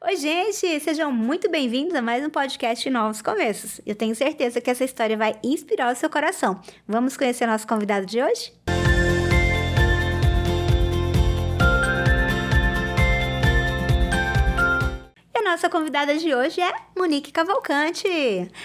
Oi, gente! Sejam muito bem-vindos a mais um podcast Novos Começos. Eu tenho certeza que essa história vai inspirar o seu coração. Vamos conhecer nosso convidado de hoje? E a nossa convidada de hoje é Monique Cavalcante.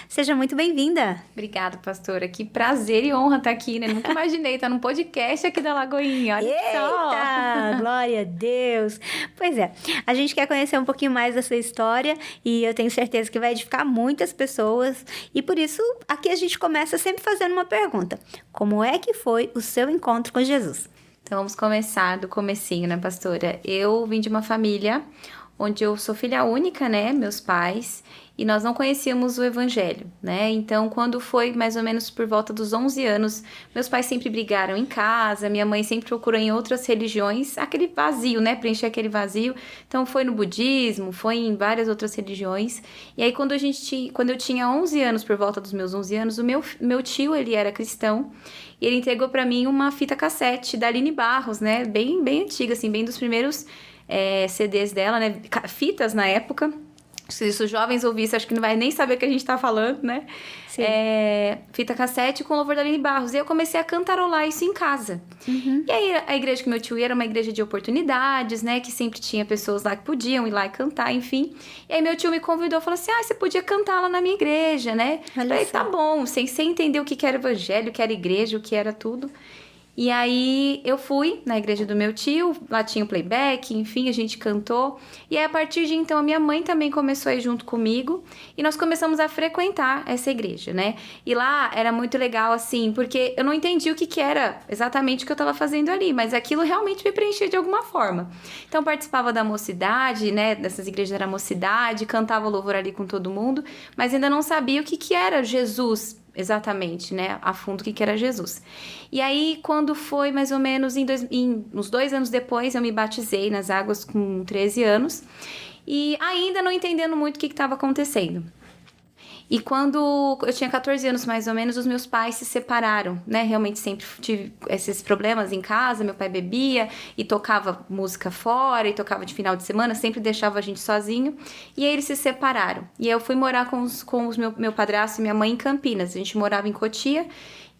Seja muito bem-vinda. Obrigada, pastora. Que prazer e honra estar aqui, né? Nunca imaginei estar num podcast aqui da Lagoinha. Olha só! Eita! Glória a Deus! Pois é, a gente quer conhecer um pouquinho mais da sua história e eu tenho certeza que vai edificar muitas pessoas. E por isso, aqui a gente começa sempre fazendo uma pergunta. Como é que foi o seu encontro com Jesus? Então, vamos começar do comecinho, né, pastora? Eu vim de uma família onde eu sou filha única, né, meus pais, e nós não conhecíamos o evangelho, né, então quando foi mais ou menos por volta dos 11 anos, meus pais sempre brigaram em casa, minha mãe sempre procurou em outras religiões, aquele vazio, né, preencher aquele vazio, então foi no budismo, foi em várias outras religiões, e aí quando eu tinha 11 anos, por volta dos meus 11 anos, o meu tio, ele era cristão, e ele entregou pra mim uma fita cassete da Aline Barros, né, bem antiga, assim, bem dos primeiros CDs dela, né? Fitas na época. Se os jovens ouvissem, acho que não vai nem saber o que a gente tá falando, né? Sim. Fita cassete com louvor da Aline Barros. E eu comecei a cantarolar isso em casa. Uhum. E aí, a igreja que meu tio ia era uma igreja de oportunidades, né? Que sempre tinha pessoas lá que podiam ir lá e cantar, enfim. E aí, meu tio me convidou, falou assim, você podia cantar lá na minha igreja, né? Olha Falei, só. tá bom, sem entender o que era evangelho, o que era igreja, o que era tudo. E aí eu fui na igreja do meu tio, lá tinha o playback, enfim, a gente cantou. E aí a partir de então a minha mãe também começou a ir junto comigo e nós começamos a frequentar essa igreja, né? E lá era muito legal assim, porque eu não entendi o que era exatamente o que eu estava fazendo ali, mas aquilo realmente me preenchia de alguma forma. Então participava da mocidade, né? Dessas igrejas era mocidade, cantava louvor ali com todo mundo, mas ainda não sabia o que era Jesus exatamente, né, a fundo o que era Jesus. E aí, quando foi mais ou menos uns 2 anos depois, eu me batizei nas águas com 13 anos e ainda não entendendo muito o que estava acontecendo. E quando eu tinha 14 anos, mais ou menos, os meus pais se separaram, né? Realmente sempre tive esses problemas em casa, meu pai bebia e tocava música fora, e tocava de final de semana, sempre deixava a gente sozinho. E aí eles se separaram. E eu fui morar com meu padrasto e minha mãe em Campinas. A gente morava em Cotia.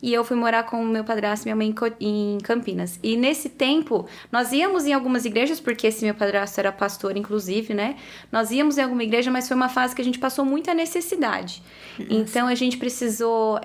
E eu fui morar com o meu padrasto e minha mãe em Campinas. E nesse tempo, nós íamos em algumas igrejas, porque esse meu padrasto era pastor, inclusive, né? Nós íamos em alguma igreja, mas foi uma fase que a gente passou muita necessidade. Nossa. Então, a gente precisou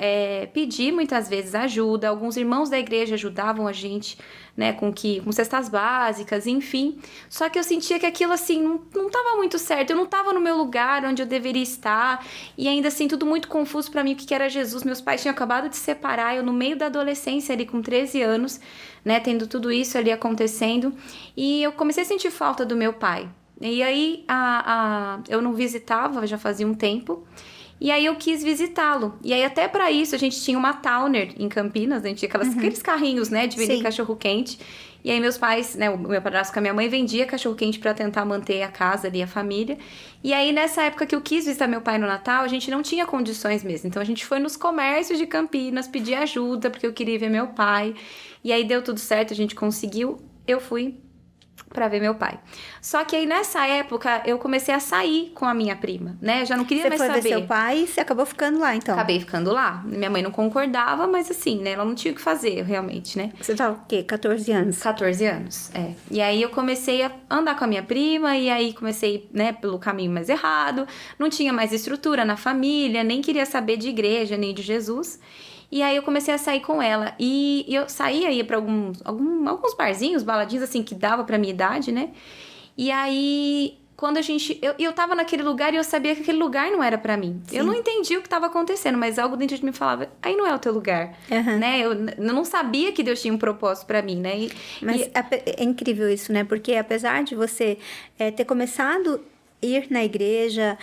pedir, muitas vezes, ajuda. Alguns irmãos da igreja ajudavam a gente, né? Com cestas básicas, enfim. Só que eu sentia que aquilo, assim, não estava muito certo. Eu não estava no meu lugar onde eu deveria estar. E ainda assim, tudo muito confuso para mim, o que era Jesus. Meus pais tinham acabado de se separar. Eu no meio da adolescência ali com 13 anos, né, tendo tudo isso ali acontecendo, e eu comecei a sentir falta do meu pai. E aí eu não visitava, já fazia um tempo, e aí eu quis visitá-lo. E aí até para isso a gente tinha uma Towner em Campinas, a gente tinha aqueles carrinhos, né, de vender cachorro-quente. E aí meus pais, né, o meu padrasto com a minha mãe vendia cachorro-quente pra tentar manter a casa ali, a família. E aí nessa época que eu quis visitar meu pai no Natal, a gente não tinha condições mesmo. Então a gente foi nos comércios de Campinas pedir ajuda, porque eu queria ver meu pai. E aí deu tudo certo, a gente conseguiu. Eu fui pra ver meu pai. Só que aí nessa época eu comecei a sair com a minha prima, né? Já não queria mais saber. Você foi ver seu pai e você acabou ficando lá, então? Acabei ficando lá. Minha mãe não concordava, mas assim, né? Ela não tinha o que fazer, realmente, né? Você tava o quê? 14 anos? 14 anos, E aí eu comecei a andar com a minha prima, e aí comecei, né, pelo caminho mais errado. Não tinha mais estrutura na família, nem queria saber de igreja, nem de Jesus. E aí eu comecei a sair com ela. E eu saía, ia pra alguns barzinhos, baladinhos, assim, que dava pra minha idade, né? E aí, quando eu tava naquele lugar e eu sabia que aquele lugar não era pra mim. Sim. Eu não entendi o que tava acontecendo, mas algo dentro de mim falava, aí não é o teu lugar, né? Eu não sabia que Deus tinha um propósito pra mim, né? É incrível isso, né? Porque apesar de você ter começado ir na igreja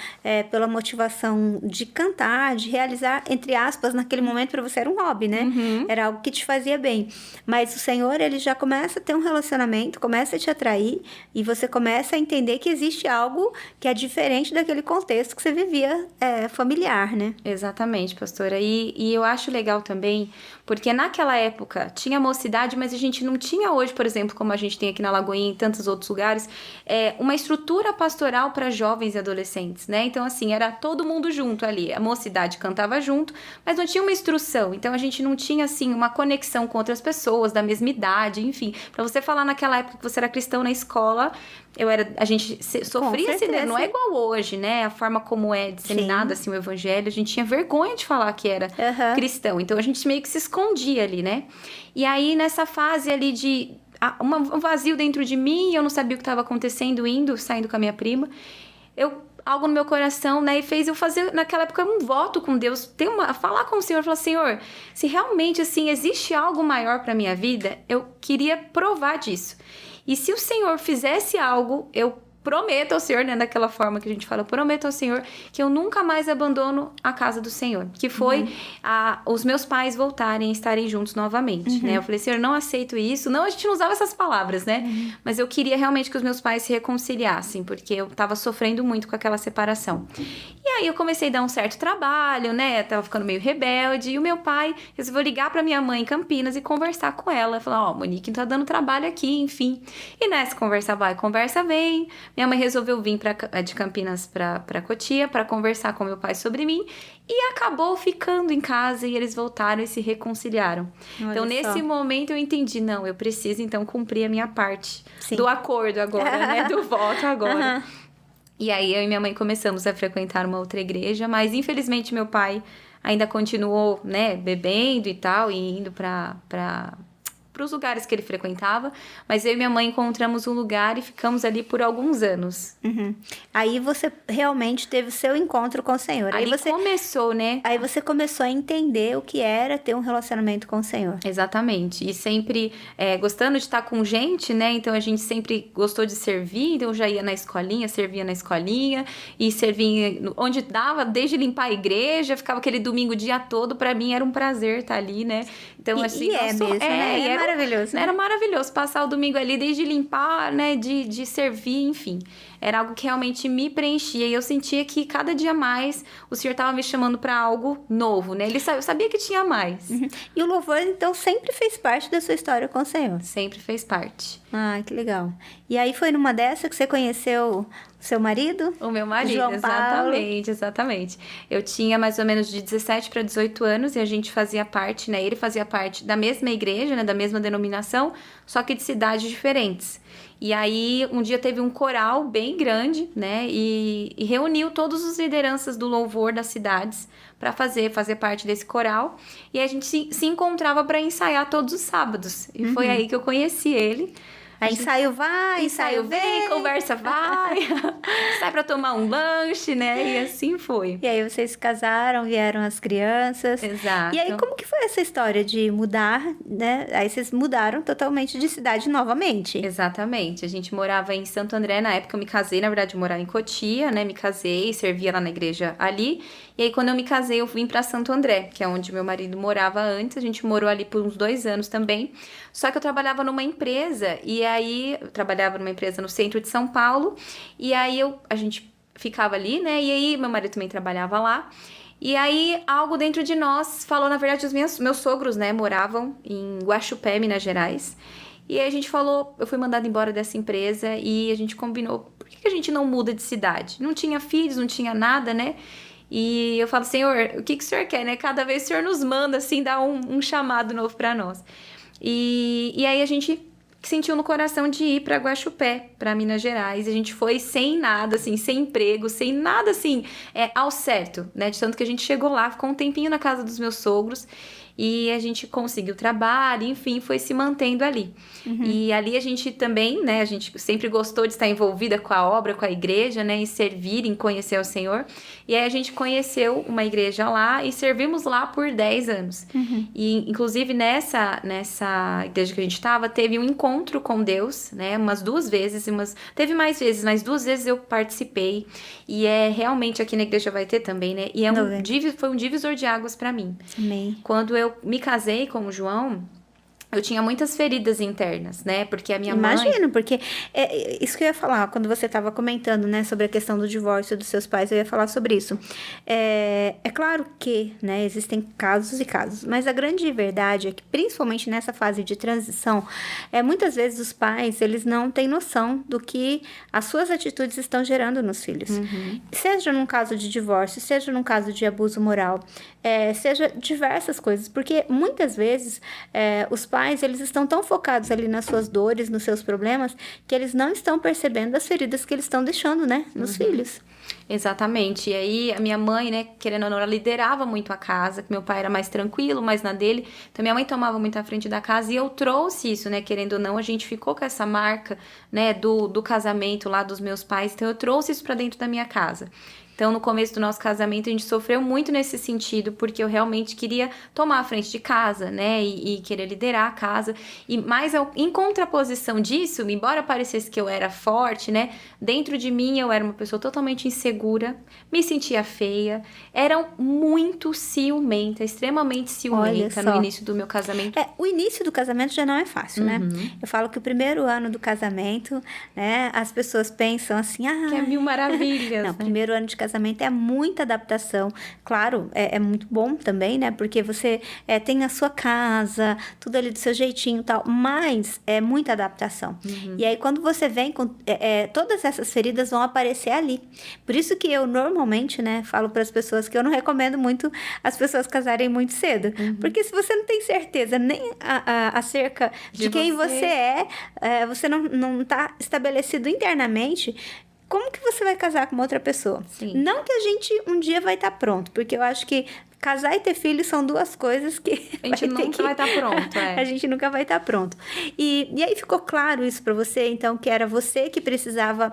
pela motivação de cantar, de realizar, entre aspas, naquele momento para você era um hobby, né? Uhum. Era algo que te fazia bem. Mas o Senhor, ele já começa a ter um relacionamento, começa a te atrair e você começa a entender que existe algo que é diferente daquele contexto que você vivia familiar, né? Exatamente, pastora. E eu acho legal também, porque naquela época tinha mocidade, mas a gente não tinha hoje, por exemplo, como a gente tem aqui na Lagoinha e em tantos outros lugares, uma estrutura pastoral para para jovens e adolescentes, né? Então, assim, era todo mundo junto ali. A mocidade cantava junto, mas não tinha uma instrução. Então, a gente não tinha, assim, uma conexão com outras pessoas da mesma idade, enfim. Para você falar naquela época que você era cristão na escola, a gente sofria, assim, né? Não é igual hoje, né? A forma como é disseminado, assim, o evangelho. A gente tinha vergonha de falar que era cristão. Então, a gente meio que se escondia ali, né? E aí, nessa fase ali de um vazio dentro de mim, eu não sabia o que estava acontecendo, saindo com a minha prima. Algo no meu coração, né, e fez eu fazer, naquela época, um voto com Deus, falar com o Senhor, falar, Senhor, se realmente, assim, existe algo maior para minha vida, eu queria provar disso. E se o Senhor fizesse algo, eu prometo ao Senhor, né, daquela forma que a gente fala, eu prometo ao Senhor que eu nunca mais abandono a casa do Senhor. Que foi os meus pais voltarem, estarem juntos novamente, né? Eu falei, Senhor, não aceito isso. Não, a gente não usava essas palavras, né? Mas eu queria realmente que os meus pais se reconciliassem, porque eu tava sofrendo muito com aquela separação. E aí eu comecei a dar um certo trabalho, né? Tava ficando meio rebelde. E o meu pai resolveu ligar pra minha mãe em Campinas e conversar com ela. Falar, Monique, tá dando trabalho aqui, enfim. E nessa conversa vai, conversa vem. Minha mãe resolveu vir de Campinas para Cotia para conversar com meu pai sobre mim e acabou ficando em casa e eles voltaram e se reconciliaram. Olha então, nesse momento, eu entendi, não, eu preciso, então, cumprir a minha parte do acordo agora, né? Do voto agora. E aí, eu e minha mãe começamos a frequentar uma outra igreja, mas, infelizmente, meu pai ainda continuou, né, bebendo e tal, e indo para os lugares que ele frequentava, mas eu e minha mãe encontramos um lugar e ficamos ali por alguns anos. Aí você realmente teve o seu encontro com o Senhor. Aí você começou, né? Aí você começou a entender o que era ter um relacionamento com o Senhor. Exatamente. E sempre gostando de estar com gente, né? Então a gente sempre gostou de servir, então eu já ia na escolinha, servia na escolinha e servia onde dava, desde limpar a igreja, ficava aquele domingo o dia todo, pra mim era um prazer estar ali, né? Então, assim, mesmo, né? Era maravilhoso. Né? Era maravilhoso passar o domingo ali, desde limpar, né? De servir, enfim. Era algo que realmente me preenchia. E eu sentia que cada dia mais o Senhor estava me chamando para algo novo, né? Eu sabia que tinha mais. E o louvor, então, sempre fez parte da sua história com o Senhor? Sempre fez parte. Ah, que legal. E aí foi numa dessa que você conheceu o seu marido? O meu marido, João exatamente. Eu tinha mais ou menos de 17 para 18 anos e a gente fazia parte, né? Ele fazia parte da mesma igreja, né? Da mesma denominação, só que de cidades diferentes. E aí, um dia teve um coral bem grande, né? E reuniu todas as lideranças do louvor das cidades para fazer parte desse coral. E a gente se encontrava para ensaiar todos os sábados. E foi aí que eu conheci ele. Aí ensaio vai, ensaio vem, conversa vai, sai pra tomar um lanche, né? E assim foi. E aí vocês se casaram, vieram as crianças. Exato. E aí como que foi essa história de mudar, né? Aí vocês mudaram totalmente de cidade novamente. Exatamente. A gente morava em Santo André, na época eu me casei, na verdade, morar em Cotia, né? Me casei, servia lá na igreja ali. E aí, quando eu me casei, eu vim pra Santo André, que é onde meu marido morava antes. A gente morou ali por uns 2 anos também. Só que eu trabalhava numa empresa, e aí... Eu trabalhava numa empresa no centro de São Paulo, e aí a gente ficava ali, né? E aí, meu marido também trabalhava lá. E aí, algo dentro de nós falou, na verdade, meus sogros, né? Moravam em Guaxupé, Minas Gerais. E aí a gente falou, eu fui mandada embora dessa empresa, e a gente combinou, por que a gente não muda de cidade? Não tinha filhos, não tinha nada, né? E eu falo, Senhor, o que o Senhor quer, né? Cada vez o Senhor nos manda, assim, dar um chamado novo para nós. E aí a gente sentiu no coração de ir para Guaxupé, para Minas Gerais. A gente foi sem nada, assim, sem emprego, sem nada, assim, ao certo, né? De tanto que a gente chegou lá, ficou um tempinho na casa dos meus sogros. E a gente conseguiu trabalho, enfim, foi se mantendo ali. E ali a gente também, né, a gente sempre gostou de estar envolvida com a obra, com a igreja, né, em servir, em conhecer o Senhor. E aí a gente conheceu uma igreja lá e servimos lá por 10 anos. E, inclusive, nessa igreja que a gente estava, teve um encontro com Deus, né, umas 2 vezes, teve mais vezes, mas 2 vezes eu participei. E realmente aqui na igreja vai ter também, né, e foi um divisor de águas para mim. Amém. Quando eu me casei com o João, eu tinha muitas feridas internas, né? Porque a minha mãe... Imagino, porque é isso que eu ia falar, quando você estava comentando, né, sobre a questão do divórcio dos seus pais, eu ia falar sobre isso. É claro que, né, existem casos e casos, mas a grande verdade é que, principalmente nessa fase de transição, muitas vezes os pais, eles não têm noção do que as suas atitudes estão gerando nos filhos. Seja num caso de divórcio, seja num caso de abuso moral, seja diversas coisas, porque muitas vezes os pais, eles estão tão focados ali nas suas dores, nos seus problemas, que eles não estão percebendo as feridas que eles estão deixando, né, nos filhos. Exatamente. E aí, a minha mãe, né, querendo ou não, ela liderava muito a casa, que meu pai era mais tranquilo, mais na dele. Então, minha mãe tomava muito à frente da casa e eu trouxe isso, né, querendo ou não, a gente ficou com essa marca, né, do casamento lá dos meus pais. Então, eu trouxe isso pra dentro da minha casa. Então, no começo do nosso casamento, a gente sofreu muito nesse sentido, porque eu realmente queria tomar a frente de casa, né, e querer liderar a casa. Mas, em contraposição disso, embora parecesse que eu era forte, né, dentro de mim eu era uma pessoa totalmente insegura, me sentia feia, era muito ciumenta, extremamente ciumenta no início do meu casamento. O início do casamento já não é fácil, né? Eu falo que o primeiro ano do casamento, né, as pessoas pensam assim... que é mil maravilhas. Não, primeiro ano de casamento é muita adaptação. Claro, é muito bom também, né? Porque você tem a sua casa, tudo ali do seu jeitinho e tal, mas é muita adaptação. E aí, quando você vem com... todas essas feridas vão aparecer ali. Por isso que eu normalmente, né, falo para as pessoas que eu não recomendo muito as pessoas casarem muito cedo. Porque se você não tem certeza nem acerca de quem você você não tá estabelecido internamente, como que você vai casar com uma outra pessoa? Sim. Não que a gente um dia vai estar pronto, porque eu acho que casar e ter filhos são duas coisas que a gente nunca vai estar pronto. A gente nunca vai estar pronto. E aí ficou claro isso para você, então, que era você que precisava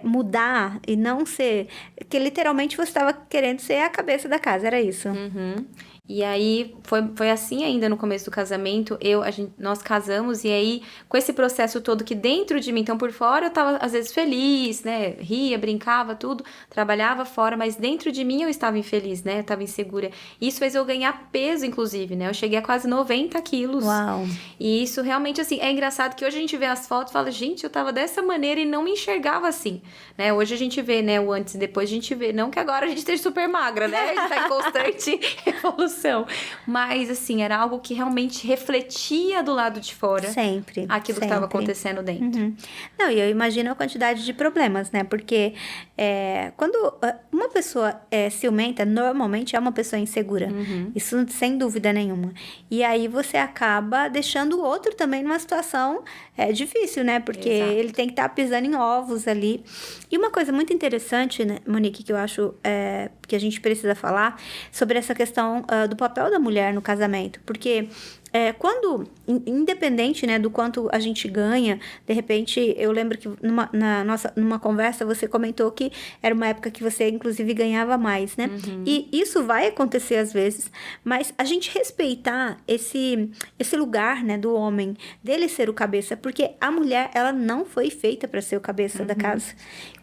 mudar e não ser... Que literalmente você estava querendo ser a cabeça da casa, era isso? E aí, foi assim ainda no começo do casamento, nós casamos, e aí, com esse processo todo que dentro de mim, então por fora eu tava às vezes feliz, né, ria, brincava, tudo, trabalhava fora, mas dentro de mim eu estava infeliz, né, eu estava insegura. Isso fez eu ganhar peso, inclusive, né, eu cheguei a quase 90 quilos. Uau! E isso realmente, assim, é engraçado que hoje a gente vê as fotos e fala, gente, eu tava dessa maneira e não me enxergava assim, né, hoje a gente vê, né, o antes e depois a gente vê, não que agora a gente esteja super magra, né, a gente tá em constante evolução. Mas, assim, era algo que realmente refletia do lado de fora. Sempre. Aquilo que estava acontecendo dentro. Não, e eu imagino a quantidade de problemas, né? Porque quando uma pessoa é ciumenta, normalmente é uma pessoa insegura. Isso sem dúvida nenhuma. E aí você acaba deixando o outro também numa situação difícil, né? Porque ele tem que estar pisando em ovos ali. E uma coisa muito interessante, né, Monique, que eu acho que a gente precisa falar sobre essa questão do papel da mulher no casamento. Porque quando, independente, né, do quanto a gente ganha, de repente, eu lembro que numa conversa você comentou que era uma época que você, inclusive, ganhava mais, né? E isso vai acontecer às vezes, mas a gente respeitar esse lugar, né, do homem, dele ser o cabeça, porque a mulher, ela não foi feita para ser o cabeça da casa.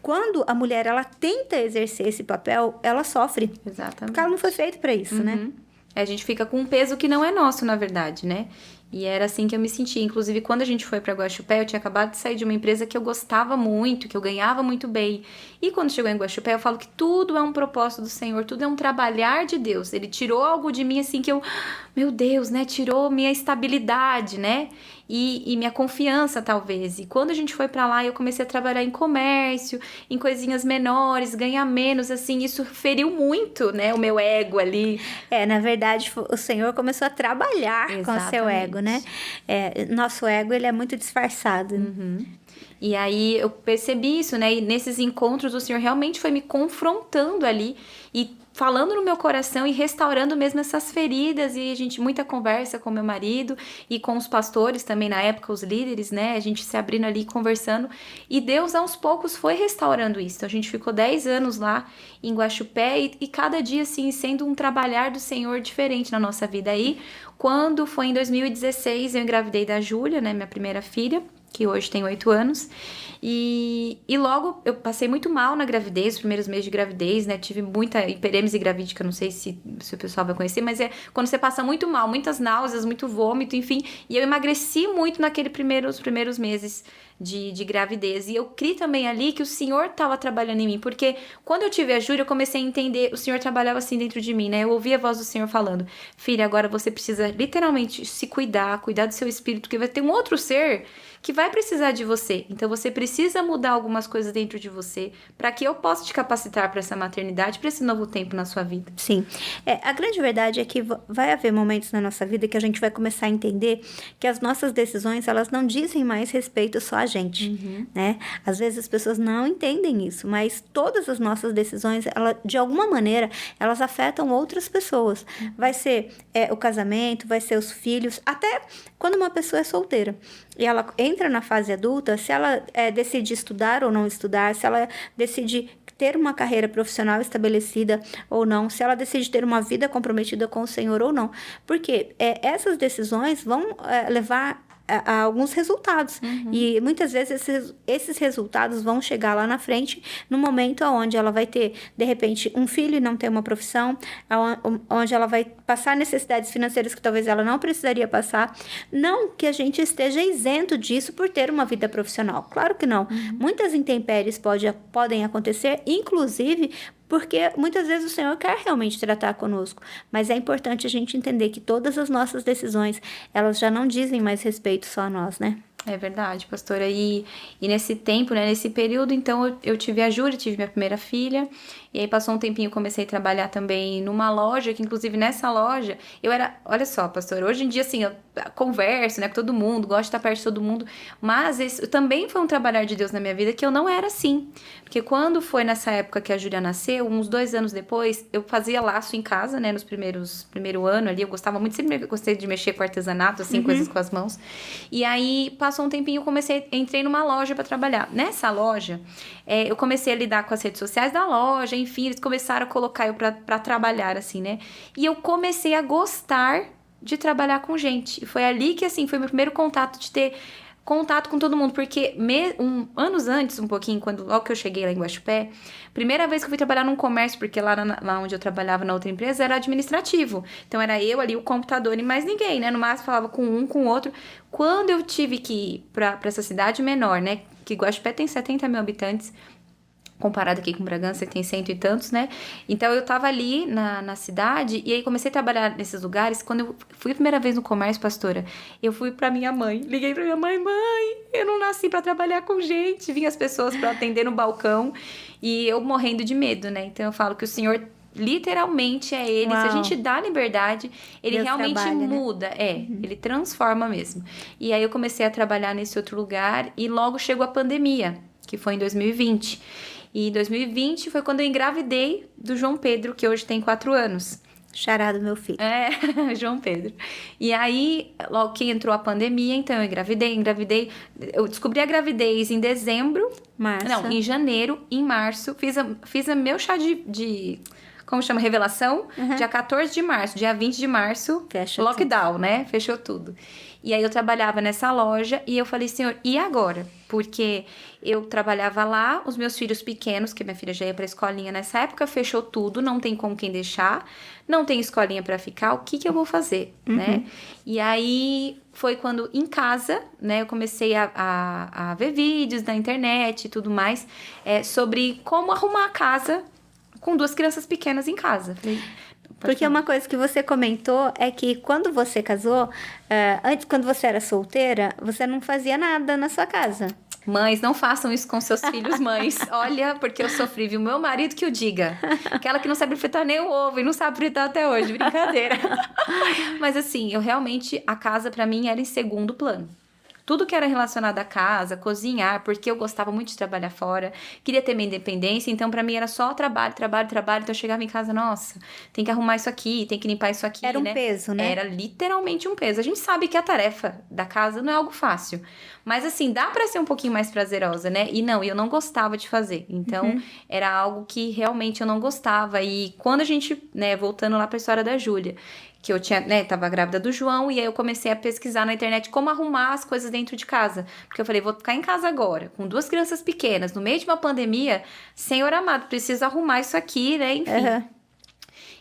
Quando a mulher, ela tenta exercer esse papel, ela sofre. Exatamente. Porque ela não foi feita para isso, né? A gente fica com um peso que não é nosso, na verdade, né? E era assim que eu me sentia. Inclusive, quando a gente foi pra Guaxupé, eu tinha acabado de sair de uma empresa que eu gostava muito, que eu ganhava muito bem. E quando chegou em Guaxupé, eu falo que tudo é um propósito do Senhor, tudo é um trabalhar de Deus. Ele tirou algo de mim, assim, que eu... Meu Deus, né? Tirou minha estabilidade, né? E minha confiança, talvez. E quando a gente foi pra lá, eu comecei a trabalhar em comércio, em coisinhas menores, ganhar menos, assim. Isso feriu muito, né? O meu ego ali. Na verdade, o Senhor começou a trabalhar com o seu ego, né? Nosso ego, ele é muito disfarçado. E aí, eu percebi isso, né? E nesses encontros, o Senhor realmente foi me confrontando ali e falando no meu coração e restaurando mesmo essas feridas. E a gente, muita conversa com meu marido e com os pastores também, na época, os líderes, né? A gente se abrindo ali, conversando. E Deus, aos poucos, foi restaurando isso. Então, a gente ficou 10 anos lá em Guaxupé e cada dia, assim, sendo um trabalhar do Senhor diferente na nossa vida. Aí, quando foi em 2016, eu engravidei da Júlia, né? Minha primeira filha. que hoje tem 8 anos. E logo eu passei muito mal na gravidez, os primeiros meses de gravidez, né? Tive muita hiperêmese gravídica, não sei se o pessoal vai conhecer, mas é quando você passa muito mal, muitas náuseas, muito vômito, enfim. E eu emagreci muito os primeiros meses de gravidez. E eu criei também ali que o Senhor estava trabalhando em mim, porque quando eu tive a Júlia, eu comecei a entender, o Senhor trabalhava assim dentro de mim, né? Eu ouvi a voz do Senhor falando, filha, agora você precisa literalmente se cuidar do seu espírito, porque vai ter um outro ser que vai precisar de você. Então você precisa mudar algumas coisas dentro de você para que eu possa te capacitar para essa maternidade, para esse novo tempo na sua vida. Sim. A grande verdade é que vai haver momentos na nossa vida que a gente vai começar a entender que as nossas decisões, elas não dizem mais respeito só a gente, né? Às vezes as pessoas não entendem isso, mas todas as nossas decisões, de alguma maneira, elas afetam outras pessoas. Vai ser o casamento, vai ser os filhos, até quando uma pessoa é solteira e ela entra na fase adulta, se ela decide estudar ou não estudar, se ela decide ter uma carreira profissional estabelecida ou não, se ela decide ter uma vida comprometida com o Senhor ou não. Porque essas decisões vão levar a alguns resultados. E muitas vezes esses resultados vão chegar lá na frente, no momento onde ela vai ter, de repente, um filho e não ter uma profissão, onde ela vai passar necessidades financeiras que talvez ela não precisaria passar. Não que a gente esteja isento disso por ter uma vida profissional. Claro que não. Muitas intempéries podem acontecer, inclusive porque muitas vezes o Senhor quer realmente tratar conosco, mas é importante a gente entender que todas as nossas decisões, elas já não dizem mais respeito só a nós, né? É verdade, pastora. E nesse tempo, né, nesse período, então, eu tive a Júlia, tive minha primeira filha, e aí passou um tempinho, comecei a trabalhar também numa loja, que inclusive nessa loja, olha só, pastora, hoje em dia, assim, eu converso, né, com todo mundo, gosto de estar perto de todo mundo, mas esse também foi um trabalhar de Deus na minha vida, que eu não era assim, porque quando foi nessa época que a Júlia nasceu, uns 2 anos depois, eu fazia laço em casa, né, primeiro ano ali, eu gostava muito, sempre gostei de mexer com artesanato, assim, coisas com as mãos, e aí passou um tempinho, entrei numa loja para trabalhar. Nessa loja, eu comecei a lidar com as redes sociais da loja, enfim, eles começaram a colocar eu para trabalhar, assim, né? E eu comecei a gostar de trabalhar com gente. E foi ali que, assim, foi meu primeiro contato de ter contato com todo mundo, porque anos antes, um pouquinho, logo que eu cheguei lá em Guaxupé, primeira vez que eu fui trabalhar num comércio, porque lá onde eu trabalhava na outra empresa era administrativo, então era eu ali, o computador e mais ninguém, né, no máximo falava com um, com o outro. Quando eu tive que ir pra essa cidade menor, né, que Guaxupé tem 70 mil habitantes, comparado aqui com Bragança, que tem 100 e tantos, né? Então, eu tava ali na cidade, e aí comecei a trabalhar nesses lugares. Quando eu fui a primeira vez no comércio, pastora, eu fui pra minha mãe. Liguei pra minha mãe, eu não nasci pra trabalhar com gente. Vinha as pessoas pra atender no balcão, e eu morrendo de medo, né? Então, eu falo que o Senhor literalmente é Ele. Uau. Se a gente dá liberdade, Ele Deus realmente trabalha, muda. Né? Ele transforma mesmo. E aí, eu comecei a trabalhar nesse outro lugar, e logo chegou a pandemia, que foi em 2020. E 2020 foi quando eu engravidei do João Pedro, que hoje tem 4 anos. Chará do meu filho. João Pedro. E aí, logo que entrou a pandemia, então eu engravidei. Eu descobri a gravidez em dezembro. Em janeiro, em março. Fiz a meu chá de como chama? Revelação. Dia 14 de março. Dia 20 de março, fecha lockdown, tudo. Né? Fechou tudo. E aí eu trabalhava nessa loja e eu falei, Senhor, e agora? Porque eu trabalhava lá, os meus filhos pequenos, que minha filha já ia pra escolinha nessa época, fechou tudo, não tem com quem deixar, não tem escolinha pra ficar, o que eu vou fazer, né? E aí foi quando em casa, né, eu comecei a ver vídeos na internet e tudo mais, sobre como arrumar a casa com 2 crianças pequenas em casa. Porque uma coisa que você comentou é que quando você casou, antes, quando você era solteira, você não fazia nada na sua casa. Mães, não façam isso com seus filhos, mães. Olha, porque eu sofri, viu? Meu marido que o diga. Aquela que não sabe fritar nem o ovo e não sabe fritar até hoje. Brincadeira. Mas assim, a casa pra mim era em segundo plano. Tudo que era relacionado à casa, cozinhar, porque eu gostava muito de trabalhar fora, queria ter minha independência, então pra mim era só trabalho. Então eu chegava em casa, nossa, tem que arrumar isso aqui, tem que limpar isso aqui, Era um peso, né? Era literalmente um peso. A gente sabe que a tarefa da casa não é algo fácil, mas assim, dá pra ser um pouquinho mais prazerosa, né? E eu não gostava de fazer, então era algo que realmente eu não gostava. E quando a gente, né, voltando lá pra história da Júlia, que eu tinha, né, tava grávida do João, e aí eu comecei a pesquisar na internet como arrumar as coisas dentro de casa. Porque eu falei, vou ficar em casa agora, com 2 crianças pequenas, no meio de uma pandemia, Senhor amado, preciso arrumar isso aqui, né, enfim. Aham.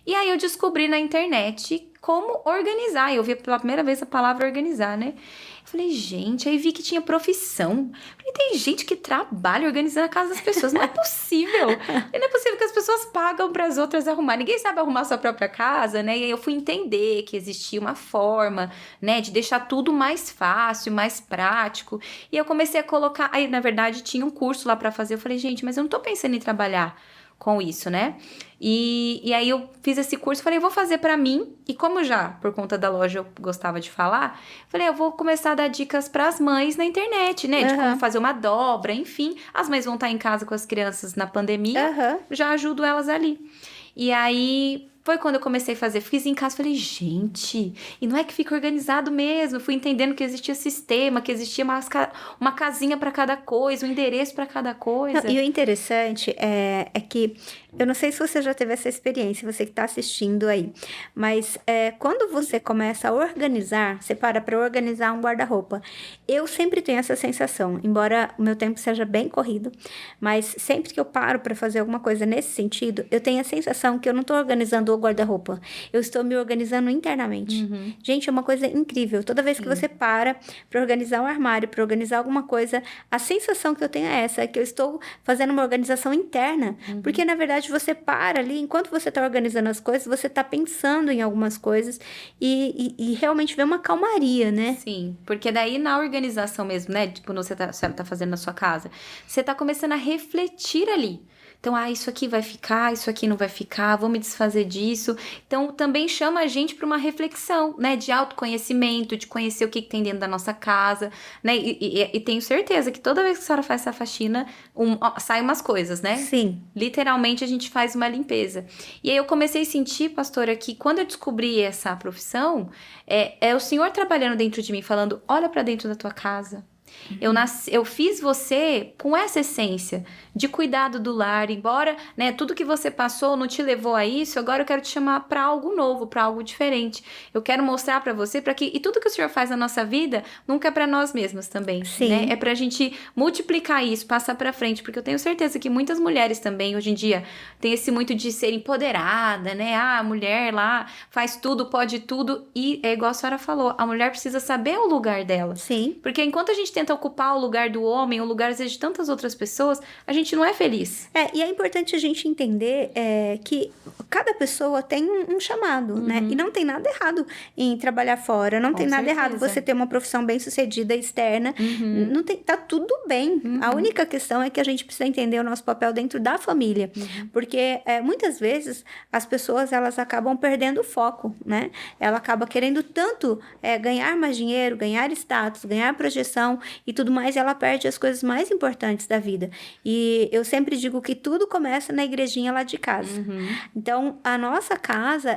E aí eu descobri na internet como organizar. Eu vi pela primeira vez a palavra organizar, né? Eu falei, gente, aí vi que tinha profissão. Eu falei, tem gente que trabalha organizando a casa das pessoas. Não é possível. Não é possível que as pessoas pagam para as outras arrumar. Ninguém sabe arrumar sua própria casa, né? E aí eu fui entender que existia uma forma, né, de deixar tudo mais fácil, mais prático. E eu comecei a colocar... Aí, na verdade, tinha um curso lá para fazer. Eu falei, gente, mas eu não tô pensando em trabalhar com isso, né? E aí eu fiz esse curso, falei, eu vou fazer pra mim. E como já, por conta da loja, eu gostava de falar, falei, eu vou começar a dar dicas pras mães na internet, né? De como fazer uma dobra, enfim. As mães vão estar em casa com as crianças na pandemia, já ajudo elas ali. E aí... Foi quando eu comecei a fazer, fiz em casa, falei, gente, e não é que fica organizado mesmo, eu fui entendendo que existia sistema, que existia uma casinha para cada coisa, um endereço para cada coisa. Não, e o interessante é que, eu não sei se você já teve essa experiência, você que está assistindo aí, mas quando você começa a organizar, você para organizar um guarda-roupa. Eu sempre tenho essa sensação, embora o meu tempo seja bem corrido, mas sempre que eu paro para fazer alguma coisa nesse sentido, eu tenho a sensação que eu não estou organizando o guarda-roupa, eu estou me organizando internamente. Gente, é uma coisa incrível. Toda vez que você para organizar um armário, para organizar alguma coisa, a sensação que eu tenho é essa, que eu estou fazendo uma organização interna, porque na verdade você para ali, enquanto você está organizando as coisas, você está pensando em algumas coisas e realmente vê uma calmaria, né? Sim, porque daí na organização mesmo, né, quando você tá fazendo na sua casa, você tá começando a refletir ali. Então, isso aqui vai ficar, isso aqui não vai ficar, vou me desfazer disso. Então, também chama a gente para uma reflexão, né? De autoconhecimento, de conhecer o que tem dentro da nossa casa, né? E tenho certeza que toda vez que a senhora faz essa faxina, saem umas coisas, né? Sim. Literalmente, a gente faz uma limpeza. E aí, eu comecei a sentir, pastora, que quando eu descobri essa profissão, é o Senhor trabalhando dentro de mim, falando, olha para dentro da tua casa. Eu fiz você com essa essência de cuidado do lar, embora, né, tudo que você passou não te levou a isso, agora eu quero te chamar para algo novo, para algo diferente. Eu quero mostrar para você e tudo que o Senhor faz na nossa vida nunca é para nós mesmas também, Sim. né? É pra gente multiplicar isso, passar para frente, porque eu tenho certeza que muitas mulheres também hoje em dia têm esse muito de ser empoderada, né? A mulher lá faz tudo, pode tudo, e é igual a senhora falou, a mulher precisa saber o lugar dela. Sim. Porque enquanto a gente tenta ocupar o lugar do homem, o lugar às vezes de tantas outras pessoas, a gente não é feliz. E é importante a gente entender que cada pessoa tem um chamado, né? E não tem nada errado em trabalhar fora, não tem nada errado você ter uma profissão bem-sucedida externa, não tem, tá tudo bem. A única questão é que a gente precisa entender o nosso papel dentro da família, porque muitas vezes as pessoas, elas acabam perdendo o foco, né? Ela acaba querendo tanto ganhar mais dinheiro, ganhar status, ganhar projeção e tudo mais, e ela perde as coisas mais importantes da vida. E eu sempre digo que tudo começa na igrejinha lá de casa. Então, a nossa casa,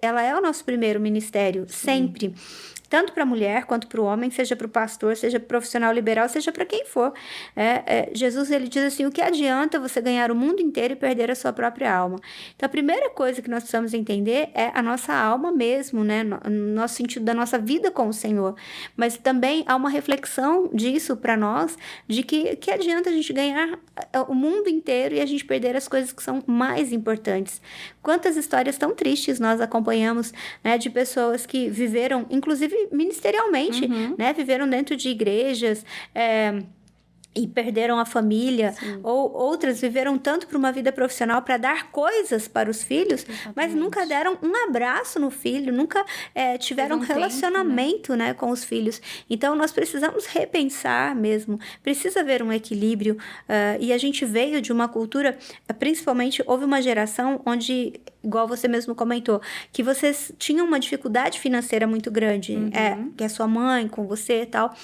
ela é o nosso primeiro ministério, sempre. Tanto para a mulher quanto para o homem, seja para o pastor, seja profissional liberal, seja para quem for. Jesus, ele diz assim, o que adianta você ganhar o mundo inteiro e perder a sua própria alma? Então, a primeira coisa que nós precisamos entender é a nossa alma mesmo, né? No nosso sentido da nossa vida com o Senhor. Mas também há uma reflexão disso para nós, de que adianta a gente ganhar o mundo inteiro e a gente perder as coisas que são mais importantes. Quantas histórias tão tristes nós acompanhamos, né, de pessoas que viveram, inclusive ministerialmente, né? Viveram dentro de igrejas, e perderam a família, ou outras viveram tanto para uma vida profissional para dar coisas para os filhos, mas nunca deram um abraço no filho, nunca tiveram um relacionamento, né, com os filhos. Então, nós precisamos repensar mesmo, precisa haver um equilíbrio, e a gente veio de uma cultura, principalmente, houve uma geração onde, igual você mesmo comentou, que vocês tinham uma dificuldade financeira muito grande, que é sua mãe com você e tal.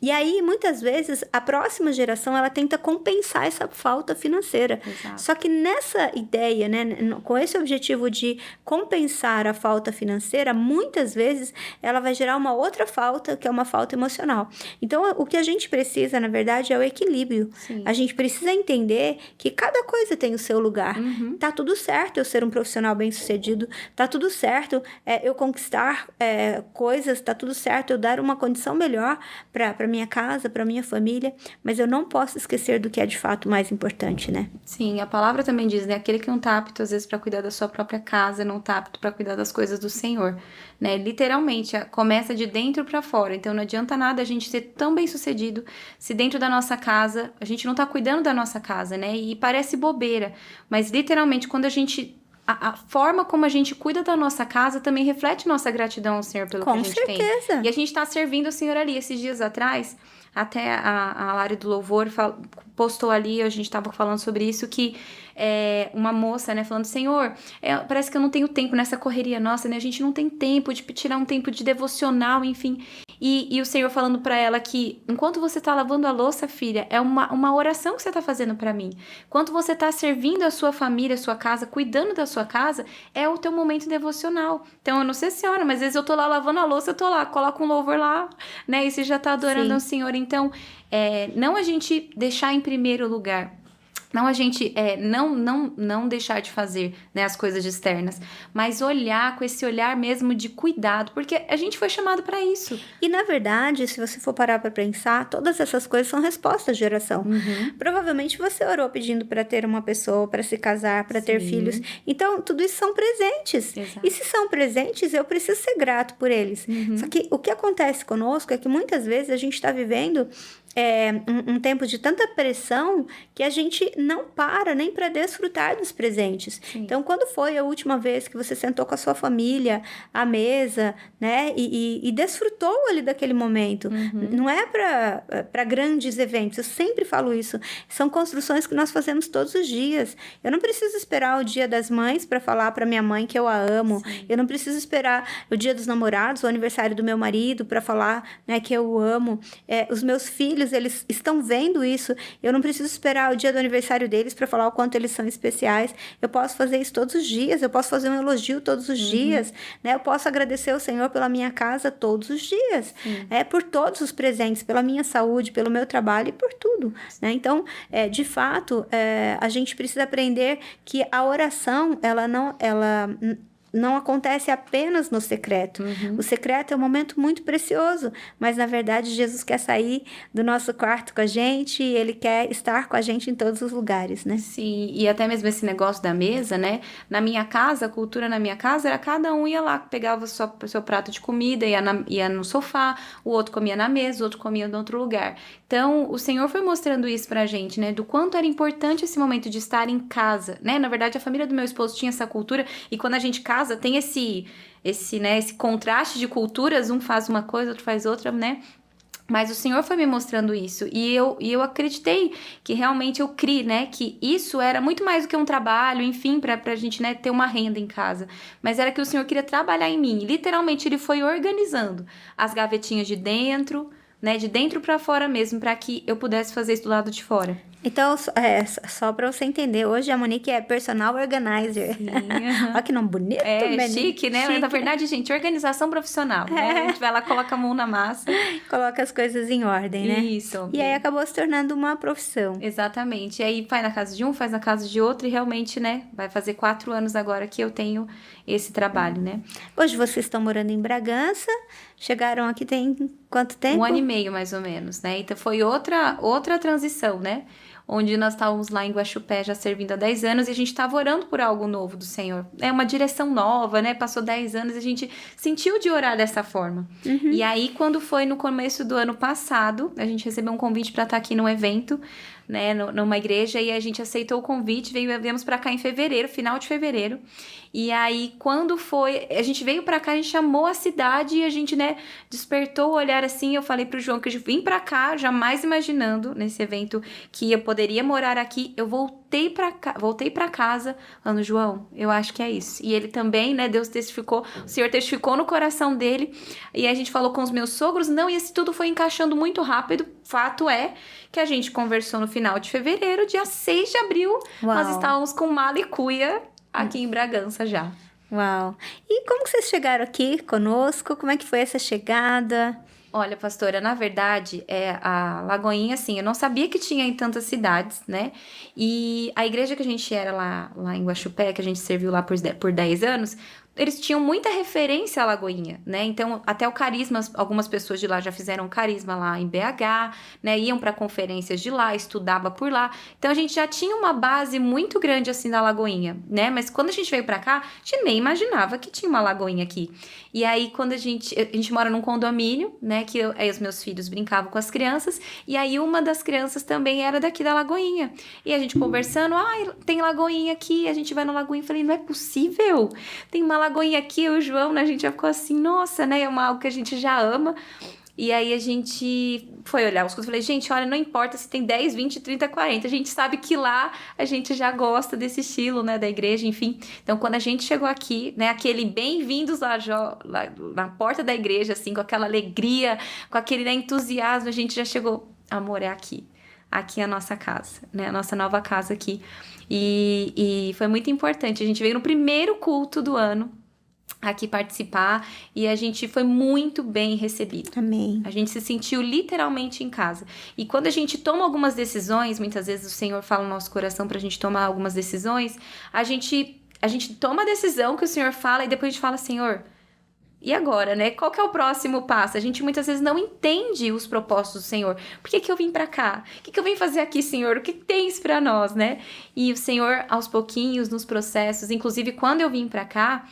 E aí, muitas vezes, a próxima geração, ela tenta compensar essa falta financeira. Exato. Só que nessa ideia, né, com esse objetivo de compensar a falta financeira, muitas vezes, ela vai gerar uma outra falta, que é uma falta emocional. Então, o que a gente precisa, na verdade, é o equilíbrio. Sim. A gente precisa entender que cada coisa tem o seu lugar. Tá tudo certo eu ser um profissional profissional bem-sucedido, tá tudo certo eu conquistar coisas, tá tudo certo eu dar uma condição melhor para minha casa, para minha família, mas eu não posso esquecer do que é de fato mais importante, né? Sim, a palavra também diz, né? Aquele que não tá apto, às vezes, para cuidar da sua própria casa, não tá apto para cuidar das coisas do Senhor, né? Literalmente, começa de dentro para fora. Então, não adianta nada a gente ser tão bem-sucedido se dentro da nossa casa a gente não tá cuidando da nossa casa, né? E parece bobeira, mas literalmente, quando a gente... A forma como a gente cuida da nossa casa também reflete nossa gratidão ao Senhor pelo que a gente tem. Com certeza. E a gente tá servindo o Senhor ali. Esses dias atrás, até a Lari do Louvor postou ali, a gente tava falando sobre isso, que uma moça, né, falando, Senhor, parece que eu não tenho tempo nessa correria nossa, né? A gente não tem tempo de tirar um tempo de devocional, enfim. E o Senhor falando pra ela que enquanto você tá lavando a louça, filha, é uma oração que você tá fazendo pra mim. Enquanto você tá servindo a sua família, a sua casa, cuidando da sua casa, é o teu momento devocional. Então, eu não sei a senhora, mas às vezes eu tô lá lavando a louça, eu tô lá, coloco um louvor lá, né? E você já tá adorando ao Senhor. Então, não a gente deixar em primeiro lugar, não a gente não deixar de fazer, né, as coisas externas, mas olhar com esse olhar mesmo de cuidado, porque a gente foi chamado para isso. E na verdade, se você for parar para pensar, todas essas coisas são respostas de oração. Provavelmente você orou pedindo para ter uma pessoa, para se casar, para ter filhos. Então, tudo isso são presentes. Exato. E se são presentes, eu preciso ser grato por eles. Só que o que acontece conosco é que muitas vezes a gente está vivendo um tempo de tanta pressão que a gente não para nem para desfrutar dos presentes. Sim. Então, quando foi a última vez que você sentou com a sua família à mesa, né, e desfrutou ali daquele momento? Não é para grandes eventos, eu sempre falo isso. São construções que nós fazemos todos os dias. Eu não preciso esperar o Dia das Mães para falar para minha mãe que eu a amo. Sim. Eu não preciso esperar o Dia dos Namorados, o aniversário do meu marido para falar, né, que eu o amo. Os meus filhos, eles estão vendo isso. Eu não preciso esperar o dia do aniversário deles para falar o quanto eles são especiais. Eu posso fazer isso todos os dias. Eu posso fazer um elogio todos os dias, né? Eu posso agradecer ao Senhor pela minha casa todos os dias, por todos os presentes, pela minha saúde, pelo meu trabalho e por tudo, né? Então, de fato, a gente precisa aprender que a oração, ela não acontece apenas no secreto. O secreto é um momento muito precioso, mas na verdade Jesus quer sair do nosso quarto com a gente e Ele quer estar com a gente em todos os lugares, né? Sim, e até mesmo esse negócio da mesa, né? Na minha casa, a cultura na minha casa era cada um ia lá, pegava o seu prato de comida, ia no sofá, o outro comia na mesa, o outro comia em outro lugar. Então, o Senhor foi mostrando isso pra gente, né? Do quanto era importante esse momento de estar em casa, né? Na verdade, a família do meu esposo tinha essa cultura, e quando a gente casa, tem esse contraste de culturas, um faz uma coisa, outro faz outra, né? Mas o Senhor foi me mostrando isso, e eu acreditei que realmente eu criei, né, que isso era muito mais do que um trabalho, enfim, pra gente, né, ter uma renda em casa, mas era que o Senhor queria trabalhar em mim. Literalmente, Ele foi organizando as gavetinhas de dentro, né, de dentro pra fora mesmo, pra que eu pudesse fazer isso do lado de fora. Então, só para você entender, hoje a Monique é personal organizer. Olha que nome bonito, chique, né? Chique. Na verdade, gente, organização profissional, né? A gente vai lá, coloca a mão na massa. Coloca as coisas em ordem, né? Isso. E aí acabou se tornando uma profissão. Exatamente. E aí faz na casa de um, faz na casa de outro e realmente, né? Vai fazer 4 anos agora que eu tenho esse trabalho, né? Hoje vocês estão morando em Bragança, chegaram aqui tem quanto tempo? 1 ano e meio, mais ou menos, né? Então foi outra transição, né? Onde nós estávamos lá em Guaxupé já servindo há 10 anos e a gente estava orando por algo novo do Senhor. É uma direção nova, né? Passou 10 anos e a gente sentiu de orar dessa forma. E aí, quando foi no começo do ano passado, a gente recebeu um convite para estar aqui num evento, né? Numa igreja, e a gente aceitou o convite, viemos para cá em fevereiro, final de fevereiro. E aí, quando foi... A gente veio pra cá, a gente amou a cidade e a gente, né, despertou o olhar assim. Eu falei pro João que eu vim pra cá, jamais imaginando, nesse evento, que eu poderia morar aqui. Eu voltei pra casa, falando, João, eu acho que é isso. E ele também, né, Deus testificou, o Senhor testificou no coração dele. E a gente falou com os meus sogros, não, e esse tudo foi encaixando muito rápido. Fato é que a gente conversou no final de fevereiro, dia 6 de abril, Uau. Nós estávamos com mala e cuia aqui em Bragança já. Uau! E como que vocês chegaram aqui conosco? Como é que foi essa chegada? Olha, pastora, na verdade, a Lagoinha, assim, eu não sabia que tinha em tantas cidades, né? E a igreja que a gente era lá em Guaxupé, que a gente serviu lá por 10 anos, eles tinham muita referência à Lagoinha, né? Então, até o carisma, algumas pessoas de lá já fizeram carisma lá em BH, né? Iam para conferências de lá, estudava por lá. Então, a gente já tinha uma base muito grande, assim, da Lagoinha, né? Mas quando a gente veio para cá, a gente nem imaginava que tinha uma Lagoinha aqui. E aí, quando a gente mora num condomínio, né? Que aí os meus filhos brincavam com as crianças. E aí, uma das crianças também era daqui da Lagoinha. E a gente conversando, tem Lagoinha aqui. A gente vai na Lagoinha. Eu falei, não é possível. Tem uma Lagoinha aqui. O João, né? A gente já ficou assim, nossa, né? É algo que a gente já ama. E aí a gente foi olhar os cursos e falei, gente, olha, não importa se tem 10, 20, 30, 40. A gente sabe que lá a gente já gosta desse estilo, né, da igreja, enfim. Então, quando a gente chegou aqui, né, aquele bem-vindos lá na porta da igreja, assim, com aquela alegria, com aquele, né, entusiasmo, a gente já chegou, amor, é aqui. Aqui é a nossa casa, né, a nossa nova casa aqui. E foi muito importante. A gente veio no primeiro culto do ano aqui participar e a gente foi muito bem recebido. Amém. A gente se sentiu literalmente em casa. E quando a gente toma algumas decisões, muitas vezes o Senhor fala no nosso coração pra gente tomar algumas decisões, a gente toma a decisão que o Senhor fala e depois a gente fala, Senhor, e agora, né? Qual que é o próximo passo? A gente muitas vezes não entende os propósitos do Senhor. Por que eu vim pra cá? O que eu vim fazer aqui, Senhor? O que tens pra nós, né? E o Senhor, aos pouquinhos, nos processos, inclusive quando eu vim pra cá,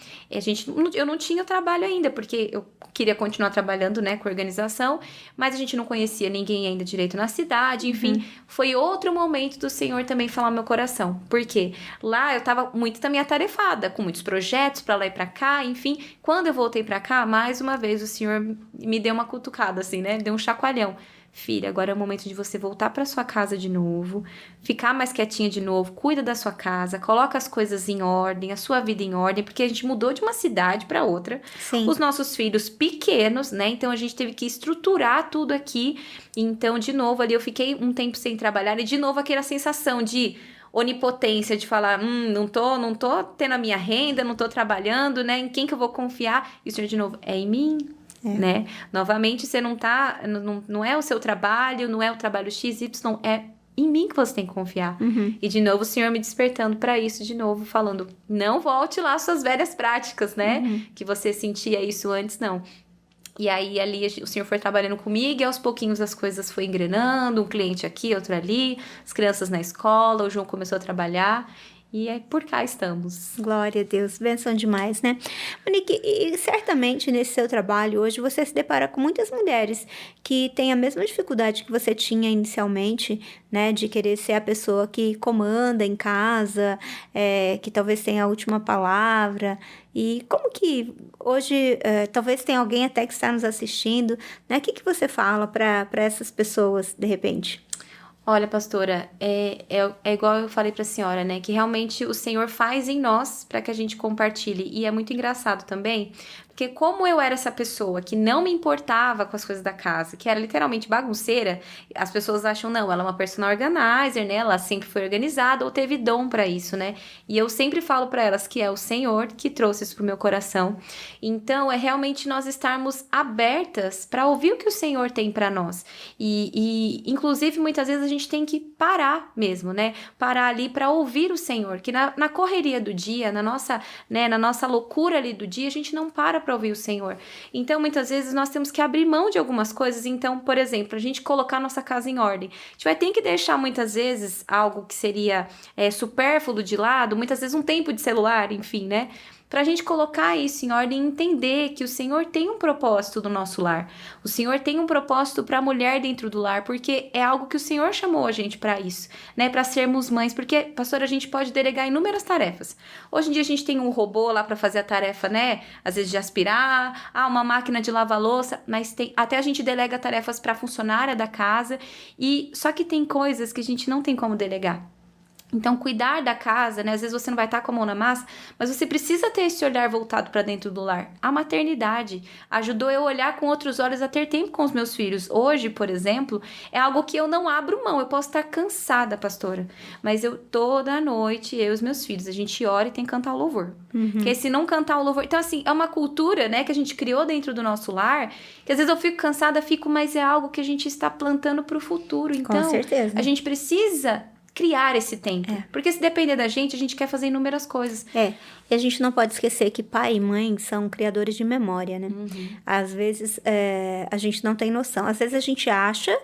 eu não tinha trabalho ainda, porque eu queria continuar trabalhando, né, com organização, mas a gente não conhecia ninguém ainda direito na cidade, enfim. Foi outro momento do Senhor também falar no meu coração. Por quê? Lá eu tava muito também atarefada, com muitos projetos pra lá e pra cá, enfim. Quando eu voltei pra cá, mais uma vez o Senhor me deu uma cutucada, assim, né? Deu um chacoalhão. Filha, agora é o momento de você voltar para sua casa de novo, ficar mais quietinha de novo, cuida da sua casa, coloca as coisas em ordem, a sua vida em ordem, porque a gente mudou de uma cidade para outra. Sim. Os nossos filhos pequenos, né? Então a gente teve que estruturar tudo aqui. Então, de novo, ali eu fiquei um tempo sem trabalhar e de novo aquela sensação de onipotência, de falar, não tô tendo a minha renda, não tô trabalhando, né? Em quem que eu vou confiar? E o Senhor, de novo, é em mim. Né? Novamente, você não é o seu trabalho, não é o trabalho XY, é em mim que você tem que confiar. E de novo o Senhor me despertando para isso, de novo falando, não volte lá às suas velhas práticas, né? Que você sentia isso antes, não. E aí ali o Senhor foi trabalhando comigo e aos pouquinhos as coisas foi engrenando, um cliente aqui, outro ali, as crianças na escola, o João começou a trabalhar. E aí, por cá estamos. Glória a Deus, bênção demais, né? Monique, e certamente nesse seu trabalho hoje você se depara com muitas mulheres que têm a mesma dificuldade que você tinha inicialmente, né? De querer ser a pessoa que comanda em casa, que talvez tenha a última palavra. E como que hoje, talvez tenha alguém até que está nos assistindo, né? O que você fala para essas pessoas, de repente? Olha, pastora, é igual eu falei pra senhora, né? Que realmente o Senhor faz em nós para que a gente compartilhe. E é muito engraçado também, porque como eu era essa pessoa que não me importava com as coisas da casa, que era literalmente bagunceira, as pessoas acham, não, ela é uma personal organizer, né? Ela sempre foi organizada ou teve dom pra isso, né? E eu sempre falo pra elas que é o Senhor que trouxe isso pro meu coração. Então, é realmente nós estarmos abertas pra ouvir o que o Senhor tem pra nós. E inclusive, muitas vezes a gente tem que parar mesmo, né? Parar ali pra ouvir o Senhor, que na correria do dia, na nossa loucura ali do dia, a gente não para ouvir o Senhor. Então, muitas vezes, nós temos que abrir mão de algumas coisas. Então, por exemplo, a gente colocar nossa casa em ordem. A gente vai ter que deixar, muitas vezes, algo que seria supérfluo de lado, muitas vezes um tempo de celular, enfim, né? Pra gente colocar isso em ordem e entender que o Senhor tem um propósito do nosso lar. O Senhor tem um propósito para a mulher dentro do lar, porque é algo que o Senhor chamou a gente para isso, né? Para sermos mães, porque, pastor, a gente pode delegar inúmeras tarefas. Hoje em dia a gente tem um robô lá para fazer a tarefa, né? Às vezes de aspirar, uma máquina de lavar louça, mas até a gente delega tarefas para a funcionária da casa, só que tem coisas que a gente não tem como delegar. Então, cuidar da casa, né? Às vezes você não vai estar com a mão na massa, mas você precisa ter esse olhar voltado para dentro do lar. A maternidade ajudou eu a olhar com outros olhos, a ter tempo com os meus filhos. Hoje, por exemplo, é algo que eu não abro mão. Eu posso estar cansada, pastora, mas toda noite, eu e os meus filhos, a gente ora e tem que cantar o louvor. Porque se não cantar o louvor... Então, assim, é uma cultura, né, que a gente criou dentro do nosso lar, que às vezes eu fico cansada, mas é algo que a gente está plantando para o futuro. Então, Com certeza. A gente precisa criar esse tempo. Porque se depender da gente, a gente quer fazer inúmeras coisas. E a gente não pode esquecer que pai e mãe são criadores de memória, né? Às vezes, a gente não tem noção. Às vezes, a gente acha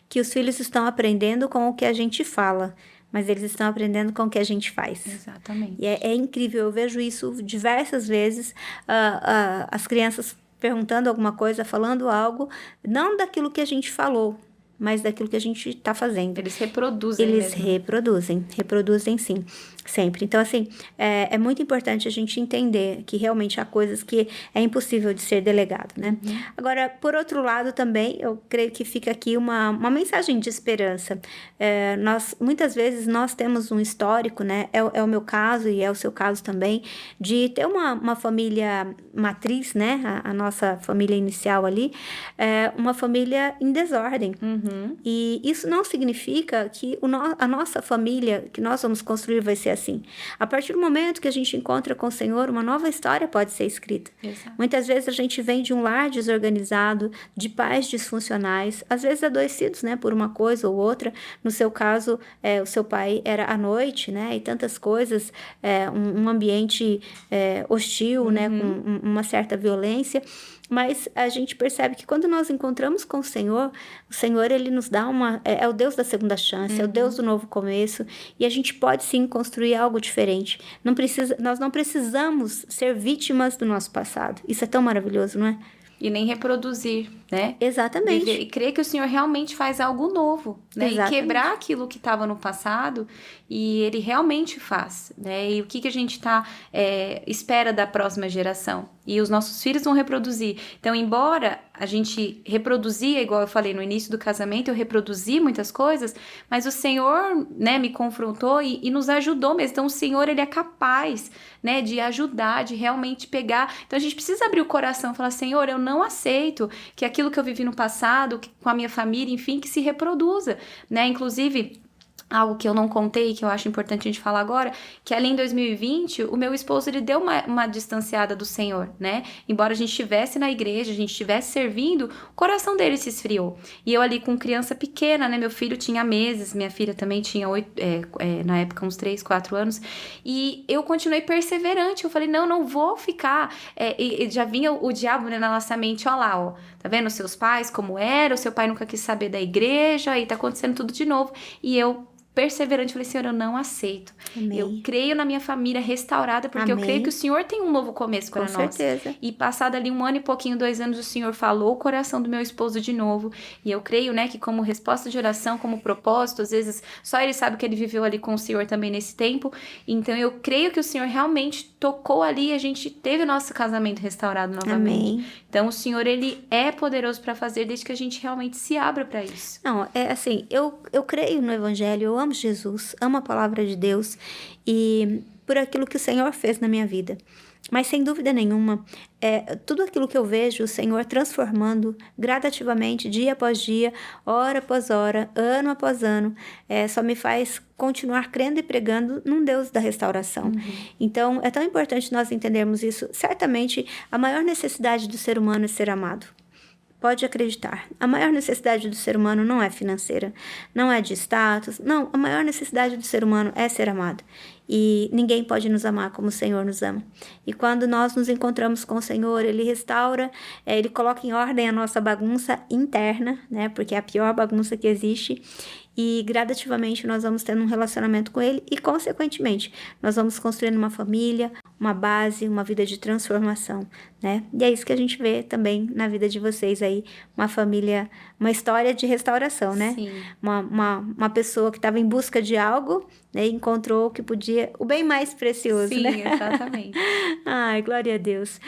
que os filhos estão aprendendo com o que a gente fala, mas eles estão aprendendo com o que a gente faz. Exatamente. E é incrível, eu vejo isso diversas vezes, as crianças perguntando alguma coisa, falando algo, não daquilo que a gente falou, mas daquilo que a gente está fazendo. Eles reproduzem Eles mesmo. reproduzem sim, sempre. Então, assim, é muito importante a gente entender que realmente há coisas que é impossível de ser delegado, né? Agora, por outro lado também, eu creio que fica aqui uma mensagem de esperança. Muitas vezes, nós temos um histórico, né? É o meu caso e é o seu caso também, de ter uma família matriz, né? A nossa família inicial ali, uma família em desordem. E isso não significa que a nossa família que nós vamos construir vai ser assim. A partir do momento que a gente encontra com o Senhor, uma nova história pode ser escrita. Exato. Muitas vezes a gente vem de um lar desorganizado, de pais disfuncionais, às vezes adoecidos, né, por uma coisa ou outra. No seu caso, o seu pai era à noite, né, e tantas coisas, um ambiente hostil, né, com uma certa violência. Mas a gente percebe que quando nós encontramos com o Senhor ele nos dá é o Deus da segunda chance, é o Deus do novo começo, e a gente pode sim construir algo diferente. Nós não precisamos ser vítimas do nosso passado. Isso é tão maravilhoso, não é? E nem reproduzir, né? Exatamente. E crer que o Senhor realmente faz algo novo, né? Exatamente. E quebrar aquilo que estava no passado, e Ele realmente faz, né? E o que a gente espera da próxima geração? E os nossos filhos vão reproduzir. Então, embora a gente reproduzia, igual eu falei no início do casamento, eu reproduzi muitas coisas, mas o Senhor, né, me confrontou e nos ajudou mesmo. Então, o Senhor, Ele é capaz, né, de ajudar, de realmente pegar. Então, a gente precisa abrir o coração e falar, Senhor, eu não aceito que aquilo que eu vivi no passado, com a minha família, enfim, que se reproduza, né? Inclusive, algo que eu não contei, que eu acho importante a gente falar agora, que ali em 2020, o meu esposo, ele deu uma distanciada do Senhor, né? Embora a gente estivesse na igreja, a gente estivesse servindo, o coração dele se esfriou. E eu ali com criança pequena, né? Meu filho tinha meses, minha filha também tinha na época uns 3, 4 anos, e eu continuei perseverante, eu falei, não vou ficar, e já vinha o diabo, né, na nossa mente, ó lá, ó, tá vendo seus pais como era, o seu pai nunca quis saber da igreja, aí tá acontecendo tudo de novo, e eu perseverante, falei, Senhor, eu não aceito. Amém. Eu creio na minha família restaurada, porque Amém. Eu creio que o Senhor tem um novo começo para nós. Com certeza. E passado ali 1 ano e pouquinho, 2 anos, o Senhor falou o coração do meu esposo de novo. E eu creio, né, que como resposta de oração, como propósito, às vezes só ele sabe que ele viveu ali com o Senhor também nesse tempo. Então eu creio que o Senhor realmente tocou ali e a gente teve o nosso casamento restaurado novamente. Amém. Então o Senhor, ele é poderoso para fazer desde que a gente realmente se abra para isso. Não, é assim, eu creio no Evangelho, eu amo Jesus, amo a palavra de Deus e por aquilo que o Senhor fez na minha vida. Mas, sem dúvida nenhuma, tudo aquilo que eu vejo o Senhor transformando gradativamente, dia após dia, hora após hora, ano após ano, só me faz continuar crendo e pregando num Deus da restauração. Então, é tão importante nós entendermos isso. Certamente, a maior necessidade do ser humano é ser amado. Pode acreditar, a maior necessidade do ser humano não é financeira, não é de status, não, a maior necessidade do ser humano é ser amado. E ninguém pode nos amar como o Senhor nos ama. E quando nós nos encontramos com o Senhor, Ele restaura, Ele coloca em ordem a nossa bagunça interna, né? Porque é a pior bagunça que existe. E gradativamente nós vamos tendo um relacionamento com Ele e, consequentemente, nós vamos construindo uma família, uma base, uma vida de transformação, né? E é isso que a gente vê também na vida de vocês aí, uma família, uma história de restauração, né? Sim. Uma pessoa que estava em busca de algo, né? E encontrou o que podia, o bem mais precioso, Sim, né? exatamente. Ai, glória a Deus.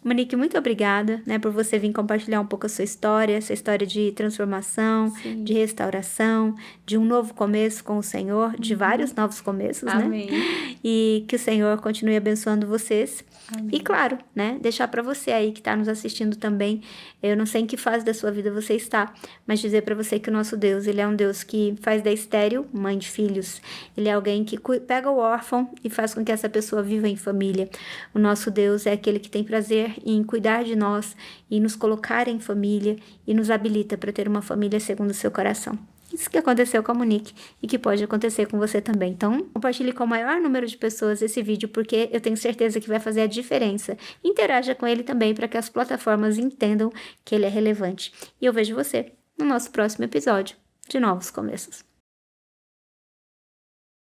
Monique, muito obrigada, né, por você vir compartilhar um pouco a sua história, essa história de transformação, Sim. de restauração, de um novo começo com o Senhor, de vários novos começos, Amém. né? E que o Senhor continue abençoando vocês. Amém. E claro, né, deixar para você aí que está nos assistindo também, eu não sei em que fase da sua vida você está, mas dizer para você que o nosso Deus, ele é um Deus que faz da estéril mãe de filhos. Ele é alguém que pega o órfão e faz com que essa pessoa viva em família. O nosso Deus é aquele que tem prazer em cuidar de nós e nos colocar em família e nos habilita para ter uma família segundo o seu coração. Isso que aconteceu com a Monique e que pode acontecer com você também. Então, compartilhe com o maior número de pessoas esse vídeo, porque eu tenho certeza que vai fazer a diferença. Interaja com ele também para que as plataformas entendam que ele é relevante. E eu vejo você no nosso próximo episódio de Novos Começos.